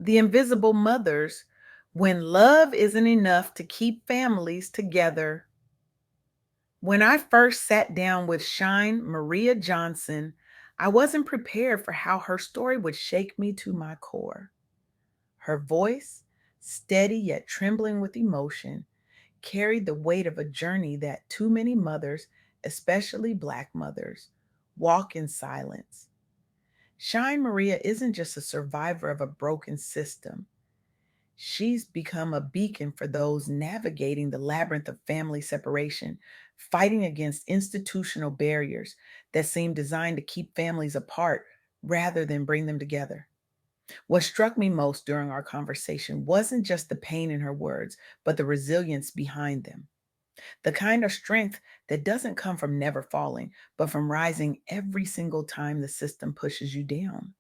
The invisible mothers, when love isn't enough to keep families together. When I first sat down with Shyne Maria Johnson, I wasn't prepared for how her story would shake me to my core. Her voice, steady yet trembling with emotion, carried the weight of a journey that too many mothers, especially Black mothers, walk in silence. Shyne Maria isn't just a survivor of a broken system. She's become a beacon for those navigating the labyrinth of family separation, fighting against institutional barriers that seem designed to keep families apart rather than bring them together. What struck me most during our conversation wasn't just the pain in her words, but the resilience behind them. The kind of strength that doesn't come from never falling, but from rising every single time the system pushes you down.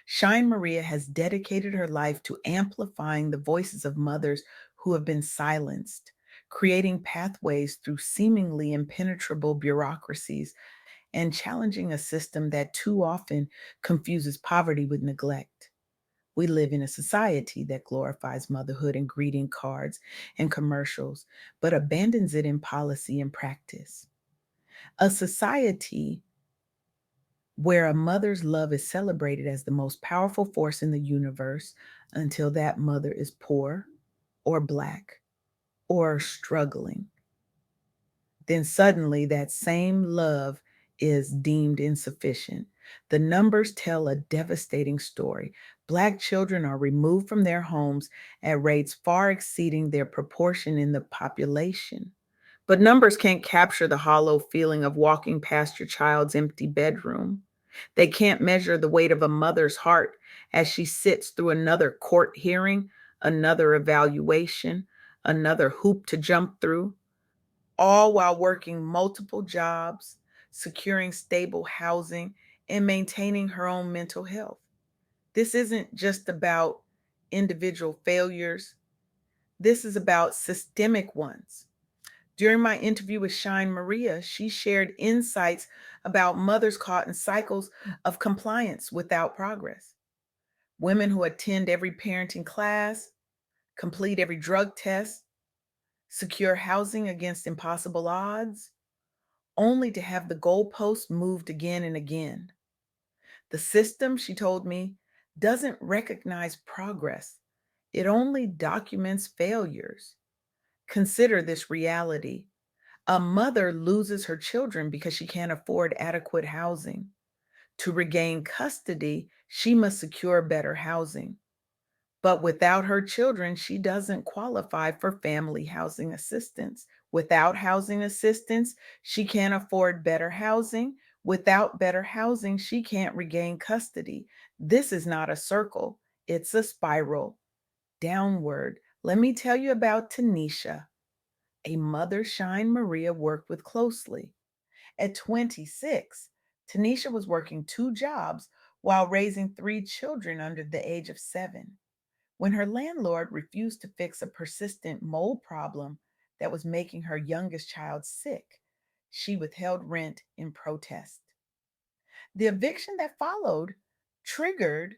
Shine Maria has dedicated her life to amplifying the voices of mothers who have been silenced, creating pathways through seemingly impenetrable bureaucracies, and challenging a system that too often confuses poverty with neglect. We live in a society that glorifies motherhood in greeting cards and commercials, but abandons it in policy and practice. A society where a mother's love is celebrated as the most powerful force in the universe until that mother is poor or black or struggling. Then suddenly that same love is deemed insufficient. The numbers tell a devastating story. Black children are removed from their homes at rates far exceeding their proportion in the population. But numbers can't capture the hollow feeling of walking past your child's empty bedroom. They can't measure the weight of a mother's heart as she sits through another court hearing, another evaluation, another hoop to jump through, all while working multiple jobs, securing stable housing, and maintaining her own mental health. This isn't just about individual failures, this is about systemic ones. During my interview with Shine Maria, she shared insights about mothers caught in cycles of compliance without progress. Women who attend every parenting class, complete every drug test, secure housing against impossible odds, only to have the goalposts moved again and again. The system, she told me, doesn't recognize progress, it only documents failures. Consider this reality. A mother loses her children because she can't afford adequate housing. To regain custody, she must secure better housing. But without her children, she doesn't qualify for family housing assistance. Without housing assistance, she can't afford better housing. Without better housing, she can't regain custody. This is not a circle, it's a spiral downward. Let me tell you about Tanisha, a mother Shine Maria worked with closely. At 26, Tanisha was working two jobs while raising three children under the age of 7. When her landlord refused to fix a persistent mold problem that was making her youngest child sick, she withheld rent in protest. The eviction that followed triggered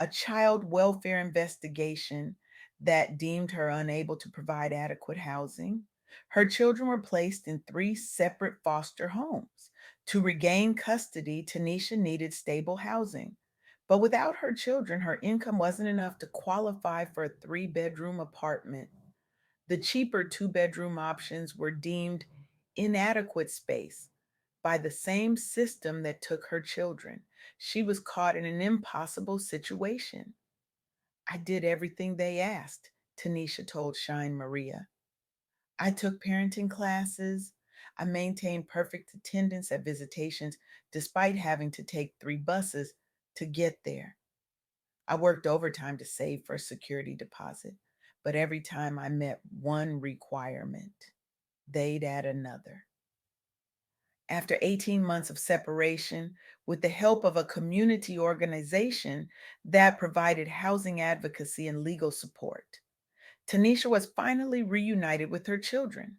a child welfare investigation that deemed her unable to provide adequate housing. Her children were placed in three separate foster homes. To regain custody, Tanisha needed stable housing. But without her children, her income wasn't enough to qualify for a 3 bedroom apartment. The cheaper 2 bedroom options were deemed inadequate space by the same system that took her children. She was caught in an impossible situation. I did everything they asked, Tanisha told Shine Maria. I took parenting classes. I maintained perfect attendance at visitations despite having to take 3 buses to get there. I worked overtime to save for a security deposit, but every time I met one requirement, they'd add another. After 18 months of separation, with the help of a community organization that provided housing advocacy and legal support, Tanisha was finally reunited with her children.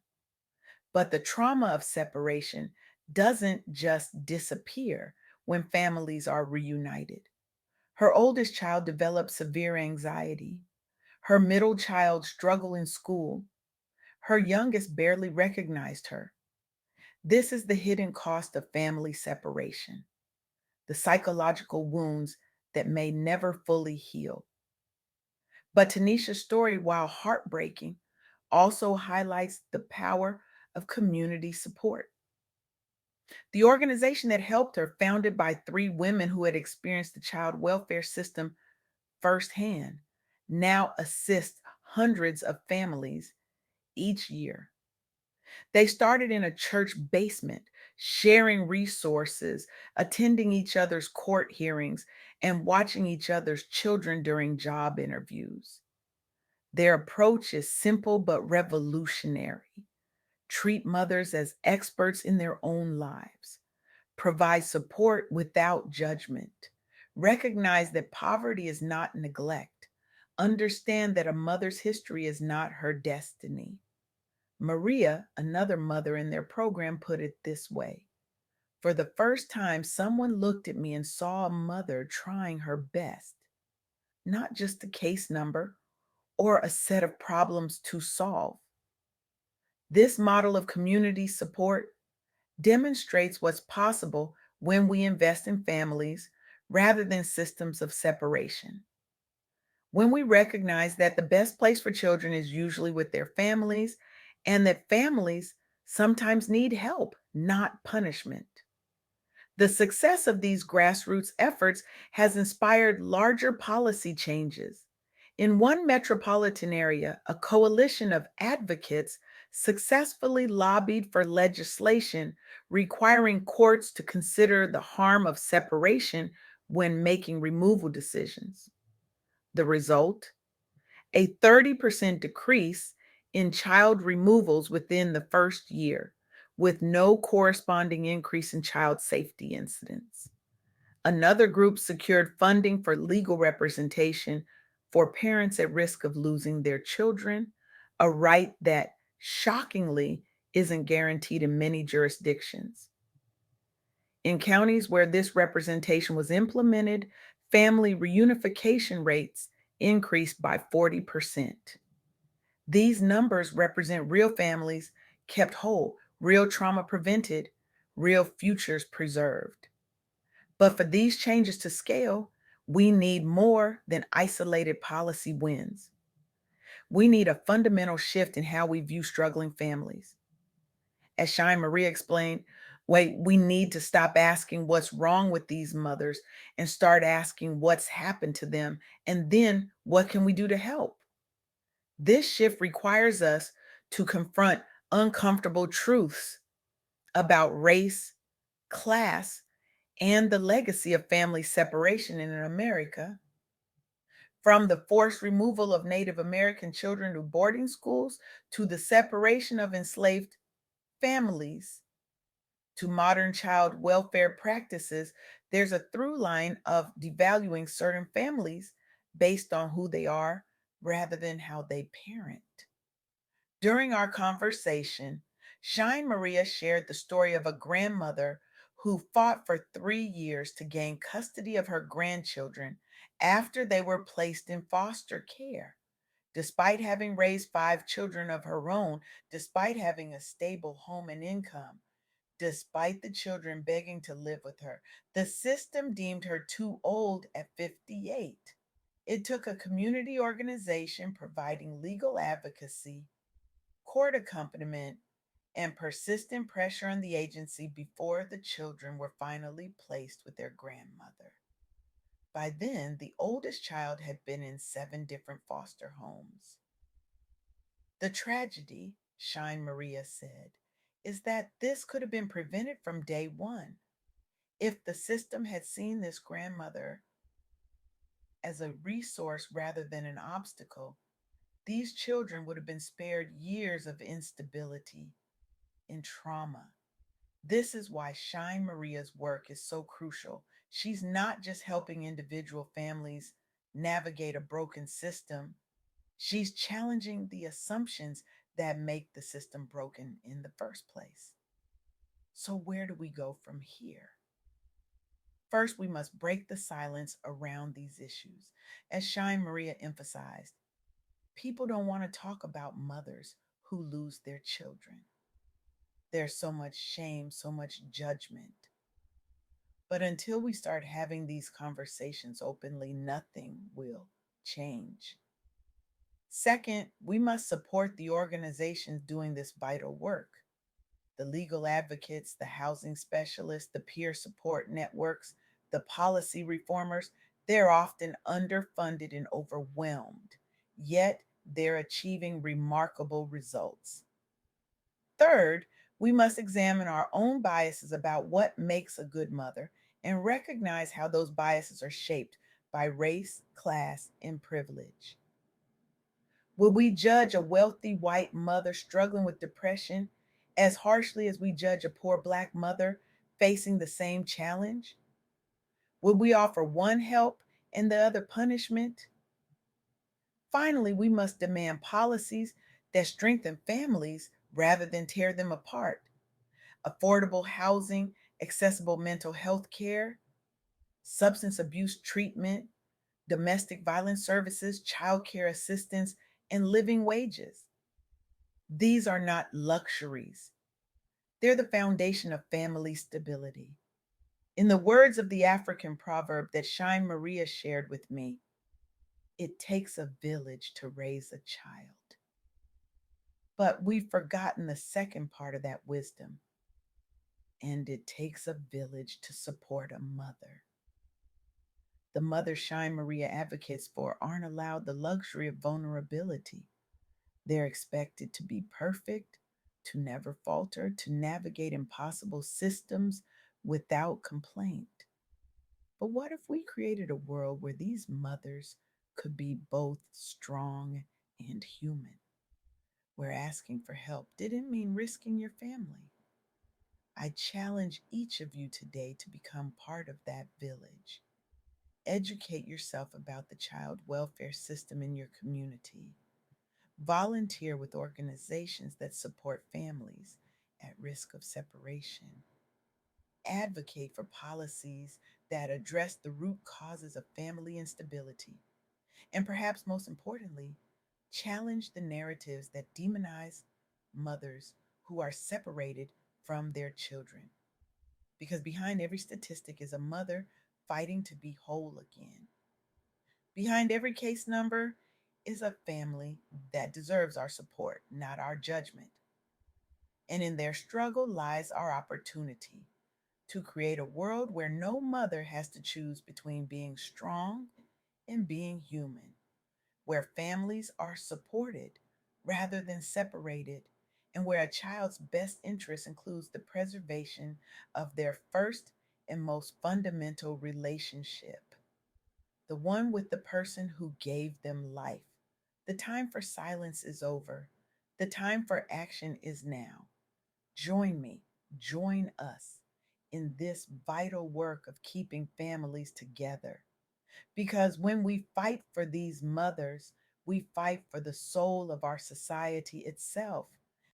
But the trauma of separation doesn't just disappear when families are reunited. Her oldest child developed severe anxiety. Her middle child struggled in school. Her youngest barely recognized her. This is the hidden cost of family separation, the psychological wounds that may never fully heal. But Tanisha's story, while heartbreaking, also highlights the power of community support. The organization that helped her, founded by three women who had experienced the child welfare system firsthand, now assists hundreds of families each year. They started in a church basement, sharing resources, attending each other's court hearings, and watching each other's children during job interviews. Their approach is simple but revolutionary. Treat mothers as experts in their own lives. Provide support without judgment. Recognize that poverty is not neglect. Understand that a mother's history is not her destiny. Maria, another mother in their program, put it this way: for the first time, someone looked at me and saw a mother trying her best, not just a case number or a set of problems to solve. This model of community support demonstrates what's possible when we invest in families rather than systems of separation. When we recognize that the best place for children is usually with their families and that families sometimes need help, not punishment. The success of these grassroots efforts has inspired larger policy changes. In one metropolitan area, a coalition of advocates successfully lobbied for legislation requiring courts to consider the harm of separation when making removal decisions. The result? A 30% decrease in child removals within the first year, with no corresponding increase in child safety incidents. Another group secured funding for legal representation for parents at risk of losing their children, a right that shockingly isn't guaranteed in many jurisdictions. In counties where this representation was implemented, family reunification rates increased by 40%. These numbers represent real families kept whole, real trauma prevented, real futures preserved. But for these changes to scale, we need more than isolated policy wins. We need a fundamental shift in how we view struggling families. As Shyne Maria explained, we need to stop asking what's wrong with these mothers and start asking what's happened to them, and then what can we do to help? This shift requires us to confront uncomfortable truths about race, class, and the legacy of family separation in America. From the forced removal of Native American children to boarding schools, to the separation of enslaved families, to modern child welfare practices, there's a through line of devaluing certain families based on who they are rather than how they parent. During our conversation, Shyne Maria shared the story of a grandmother who fought for 3 years to gain custody of her grandchildren after they were placed in foster care. Despite having raised five children of her own, despite having a stable home and income, despite the children begging to live with her, the system deemed her too old at 58. It took a community organization providing legal advocacy, court accompaniment, and persistent pressure on the agency before the children were finally placed with their grandmother. By then, the oldest child had been in 7 different foster homes. The tragedy, Shyne Maria said, is that this could have been prevented from day one. If the system had seen this grandmother as a resource rather than an obstacle, these children would have been spared years of instability and trauma. This is why Shyne Maria's work is so crucial. She's not just helping individual families navigate a broken system, she's challenging the assumptions that make the system broken in the first place. So, where do we go from here? First, we must break the silence around these issues. As Shyne Maria emphasized, people don't want to talk about mothers who lose their children. There's so much shame, so much judgment. But until we start having these conversations openly, nothing will change. Second, we must support the organizations doing this vital work. The legal advocates, the housing specialists, the peer support networks, the policy reformers, they're often underfunded and overwhelmed, yet they're achieving remarkable results. Third, we must examine our own biases about what makes a good mother and recognize how those biases are shaped by race, class, and privilege. Will we judge a wealthy white mother struggling with depression as harshly as we judge a poor black mother facing the same challenge? Will we offer one help and the other punishment? Finally, we must demand policies that strengthen families rather than tear them apart. Affordable housing, accessible mental health care, substance abuse treatment, domestic violence services, childcare assistance, and living wages. These are not luxuries. They're the foundation of family stability. In the words of the African proverb that Shyne Maria shared with me, it takes a village to raise a child. But we've forgotten the second part of that wisdom, and it takes a village to support a mother. The mothers Shyne Maria advocates for aren't allowed the luxury of vulnerability. They're expected to be perfect, to never falter, to navigate impossible systems without complaint. But what if we created a world where these mothers could be both strong and human, where asking for help didn't mean risking your family? I challenge each of you today to become part of that village. Educate yourself about the child welfare system in your community. Volunteer with organizations that support families at risk of separation. Advocate for policies that address the root causes of family instability. And perhaps most importantly, challenge the narratives that demonize mothers who are separated from their children. Because behind every statistic is a mother fighting to be whole again. Behind every case number is a family that deserves our support, not our judgment. And in their struggle lies our opportunity to create a world where no mother has to choose between being strong and being human, where families are supported rather than separated, and where a child's best interest includes the preservation of their first and most fundamental relationship, the one with the person who gave them life. The time for silence is over. The time for action is now. Join me, join us in this vital work of keeping families together. Because when we fight for these mothers, we fight for the soul of our society itself.